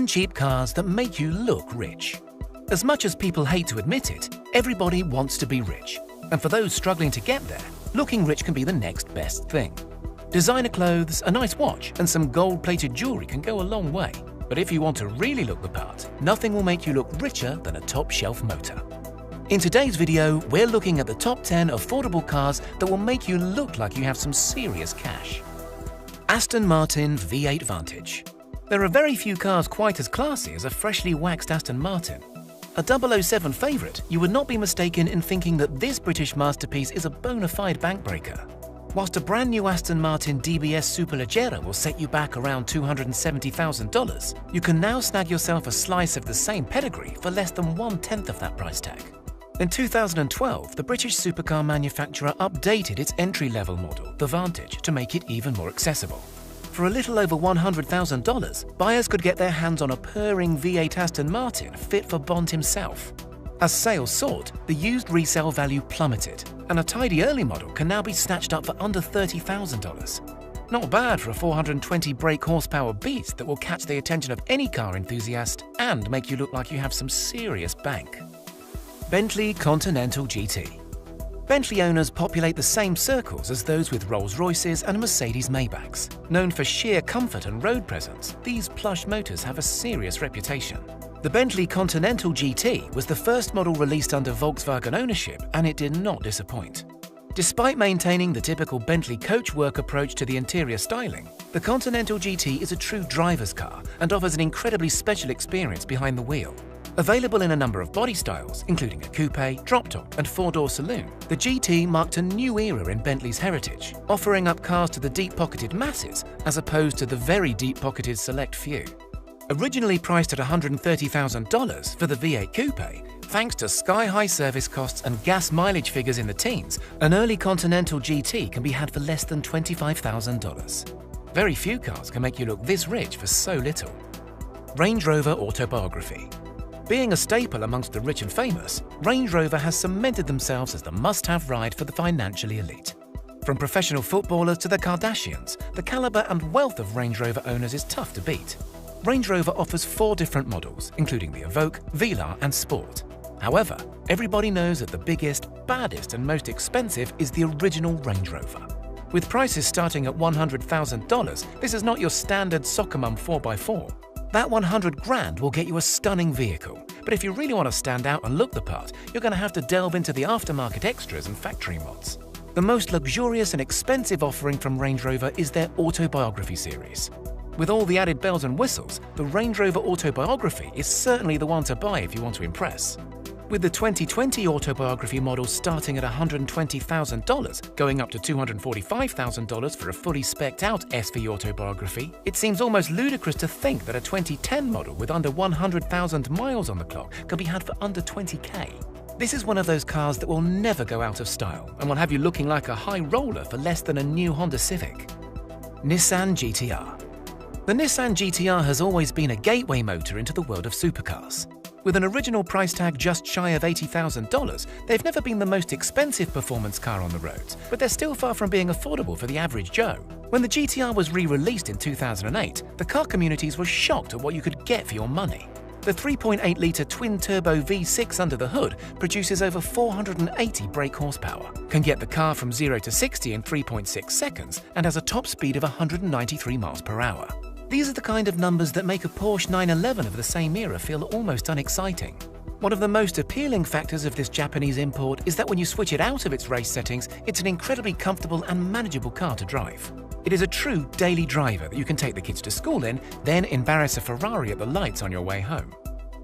cheap cars that make you look rich. As much as people hate to admit it, everybody wants to be rich. And for those struggling to get there, looking rich can be the next best thing. Designer clothes, a nice watch, and some gold-plated jewelry can go a long way. But if you want to really look the part, nothing will make you look richer than a top-shelf motor. In today's video, we're looking at the top 10 affordable cars that will make you look like you have some serious cash. Aston Martin V8 Vantage. There are very few cars quite as classy as a freshly waxed Aston Martin. A 007 favourite, you would not be mistaken in thinking that this British masterpiece is a bona fide bankbreaker. Whilst a brand new Aston Martin DBS Superleggera will set you back around $270,000, you can now snag yourself a slice of the same pedigree for less than 1/10 of that price tag. In 2012, the British supercar manufacturer updated its entry-level model, the Vantage, to make it even more accessible. For a little over $100,000, buyers could get their hands on a purring V8 Aston Martin fit for Bond himself. As sales soared, the used resale value plummeted, and a tidy early model can now be snatched up for under $30,000. Not bad for a 420 brake horsepower beast that will catch the attention of any car enthusiast and make you look like you have some serious bank. Bentley Continental GT. Bentley owners populate the same circles as those with Rolls-Royces and Mercedes Maybachs. Known for sheer comfort and road presence, these plush motors have a serious reputation. The Bentley Continental GT was the first model released under Volkswagen ownership, and it did not disappoint. Despite maintaining the typical Bentley coachwork approach to the interior styling, the Continental GT is a true driver's car and offers an incredibly special experience behind the wheel. Available in a number of body styles, including a coupe, drop-top, and four-door saloon, the GT marked a new era in Bentley's heritage, offering up cars to the deep-pocketed masses as opposed to the very deep-pocketed select few. Originally priced at $130,000 for the V8 Coupe, thanks to sky-high service costs and gas mileage figures in the teens, an early Continental GT can be had for less than $25,000. Very few cars can make you look this rich for so little. Range Rover Autobiography. Being a staple amongst the rich and famous, Range Rover has cemented themselves as the must-have ride for the financially elite. From professional footballers to the Kardashians, the caliber and wealth of Range Rover owners is tough to beat. Range Rover offers 4 different models, including the Evoque, Velar, and Sport. However, everybody knows that the biggest, baddest, and most expensive is the original Range Rover. With prices starting at $100,000, this is not your standard soccer mum 4x4. That 100 grand will get you a stunning vehicle, but if you really want to stand out and look the part, you're going to have to delve into the aftermarket extras and factory mods. The most luxurious and expensive offering from Range Rover is their Autobiography series. With all the added bells and whistles, the Range Rover Autobiography is certainly the one to buy if you want to impress. With the 2020 Autobiography models starting at $120,000, going up to $245,000 for a fully spec'd out SV Autobiography, it seems almost ludicrous to think that a 2010 model with under 100,000 miles on the clock can be had for under $20K. This is one of those cars that will never go out of style and will have you looking like a high roller for less than a new Honda Civic. Nissan GTR. The Nissan GTR has always been a gateway motor into the world of supercars. With an original price tag just shy of $80,000, they've never been the most expensive performance car on the roads, but they're still far from being affordable for the average Joe. When the GTR was re-released in 2008, the car communities were shocked at what you could get for your money. The 3.8-litre twin-turbo V6 under the hood produces over 480 brake horsepower, can get the car from 0 to 60 in 3.6 seconds, and has a top speed of 193 miles per hour. These are the kind of numbers that make a Porsche 911 of the same era feel almost unexciting. One of the most appealing factors of this Japanese import is that when you switch it out of its race settings, it's an incredibly comfortable and manageable car to drive. It is a true daily driver that you can take the kids to school in, then embarrass a Ferrari at the lights on your way home.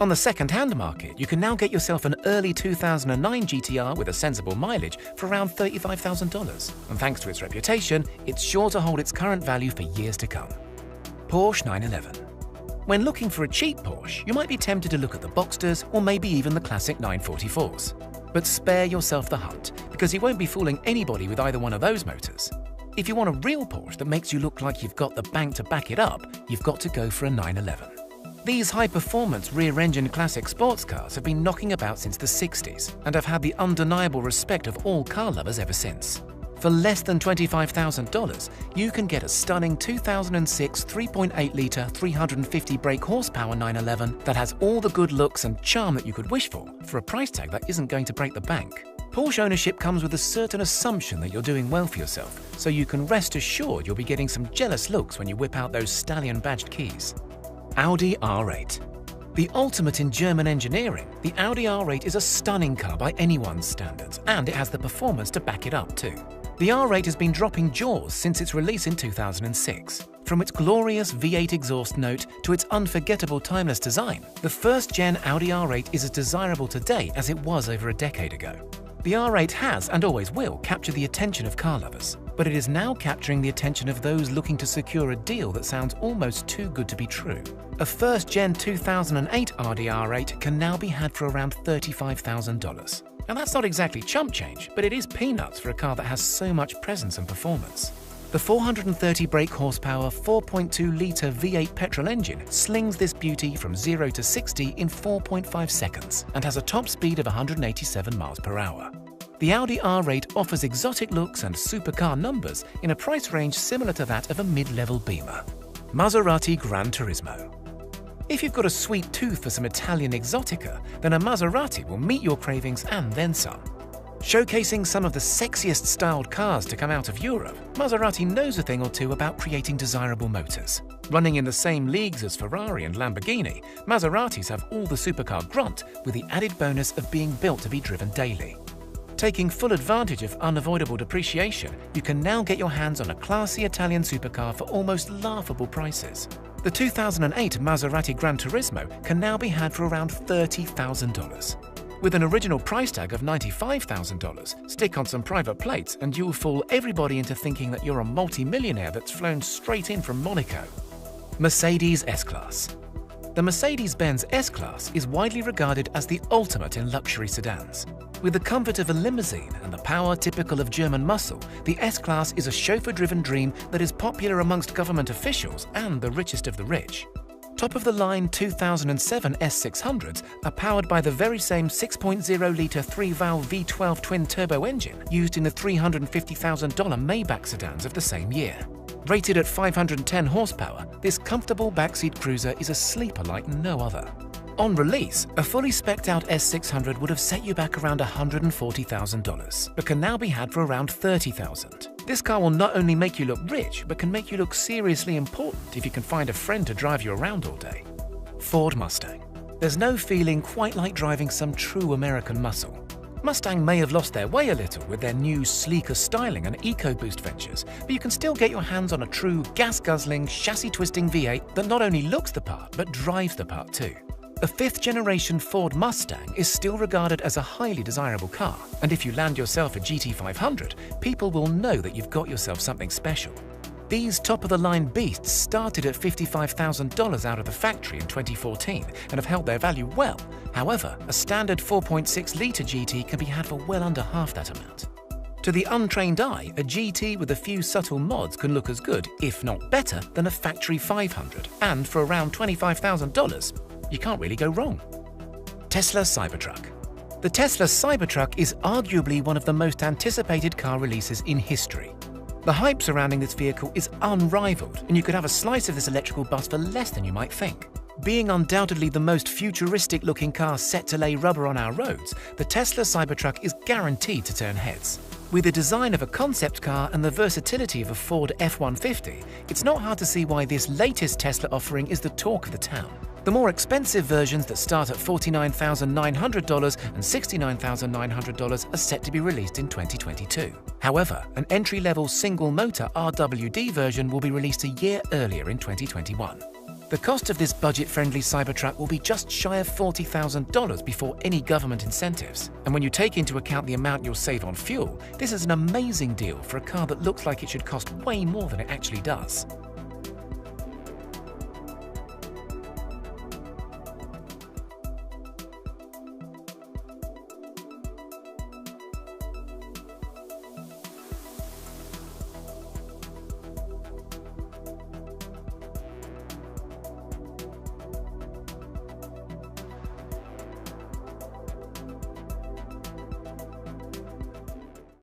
On the second-hand market, you can now get yourself an early 2009 GTR with a sensible mileage for around $35,000, and thanks to its reputation, it's sure to hold its current value for years to come. Porsche 911. When looking for a cheap Porsche, you might be tempted to look at the Boxsters or maybe even the classic 944s. But spare yourself the hunt, because you won't be fooling anybody with either one of those motors. If you want a real Porsche that makes you look like you've got the bank to back it up, you've got to go for a 911. These high-performance rear-engine classic sports cars have been knocking about since the 60s and have had the undeniable respect of all car lovers ever since. For less than $25,000, you can get a stunning 2006 3.8-litre 350 brake horsepower 911 that has all the good looks and charm that you could wish for a price tag that isn't going to break the bank. Porsche ownership comes with a certain assumption that you're doing well for yourself, so you can rest assured you'll be getting some jealous looks when you whip out those stallion-badged keys. Audi R8. The ultimate in German engineering, the Audi R8 is a stunning car by anyone's standards, and it has the performance to back it up too. The R8 has been dropping jaws since its release in 2006. From its glorious V8 exhaust note to its unforgettable timeless design, the first-gen Audi R8 is as desirable today as it was over a decade ago. The R8 has, and always will, capture the attention of car lovers, but it is now capturing the attention of those looking to secure a deal that sounds almost too good to be true. A first-gen 2008 Audi R8 can now be had for around $35,000. And that's not exactly chump change, but it is peanuts for a car that has so much presence and performance. The 430 brake horsepower 4.2-litre V8 petrol engine slings this beauty from 0 to 60 in 4.5 seconds and has a top speed of 187 miles per hour. The Audi R8 offers exotic looks and supercar numbers in a price range similar to that of a mid-level Beamer. Maserati Gran Turismo. If you've got a sweet tooth for some Italian exotica, then a Maserati will meet your cravings and then some. Showcasing some of the sexiest styled cars to come out of Europe, Maserati knows a thing or two about creating desirable motors. Running in the same leagues as Ferrari and Lamborghini, Maseratis have all the supercar grunt with the added bonus of being built to be driven daily. Taking full advantage of unavoidable depreciation, you can now get your hands on a classy Italian supercar for almost laughable prices. The 2008 Maserati Gran Turismo can now be had for around $30,000. With an original price tag of $95,000, stick on some private plates and you'll fool everybody into thinking that you're a multi-millionaire that's flown straight in from Monaco. Mercedes S-Class. The Mercedes-Benz S-Class is widely regarded as the ultimate in luxury sedans. With the comfort of a limousine and the power typical of German muscle, the S-Class is a chauffeur-driven dream that is popular amongst government officials and the richest of the rich. Top-of-the-line 2007 S600s are powered by the very same 6.0-litre 3-valve V12 twin-turbo engine used in the $350,000 Maybach sedans of the same year. Rated at 510 horsepower, this comfortable backseat cruiser is a sleeper like no other. On release, a fully spec'd out S600 would have set you back around $140,000, but can now be had for around $30,000. This car will not only make you look rich, but can make you look seriously important if you can find a friend to drive you around all day. Ford Mustang. There's no feeling quite like driving some true American muscle. Mustang may have lost their way a little with their new, sleeker styling and EcoBoost ventures, but you can still get your hands on a true, gas-guzzling, chassis-twisting V8 that not only looks the part, but drives the part too. A fifth-generation Ford Mustang is still regarded as a highly desirable car, and if you land yourself a GT500, people will know that you've got yourself something special. These top-of-the-line beasts started at $55,000 out of the factory in 2014 and have held their value well. However, a standard 4.6-litre GT can be had for well under half that amount. To the untrained eye, a GT with a few subtle mods can look as good, if not better, than a factory 500, and for around $25,000, you can't really go wrong. Tesla Cybertruck. The Tesla Cybertruck is arguably one of the most anticipated car releases in history. The hype surrounding this vehicle is unrivaled, and you could have a slice of this electrical bus for less than you might think. Being undoubtedly the most futuristic-looking car set to lay rubber on our roads, the Tesla Cybertruck is guaranteed to turn heads. With the design of a concept car and the versatility of a Ford F-150, it's not hard to see why this latest Tesla offering is the talk of the town. The more expensive versions that start at $49,900 and $69,900 are set to be released in 2022. However, an entry-level single-motor RWD version will be released a year earlier in 2021. The cost of this budget-friendly Cybertruck will be just shy of $40,000 before any government incentives. And when you take into account the amount you'll save on fuel, this is an amazing deal for a car that looks like it should cost way more than it actually does.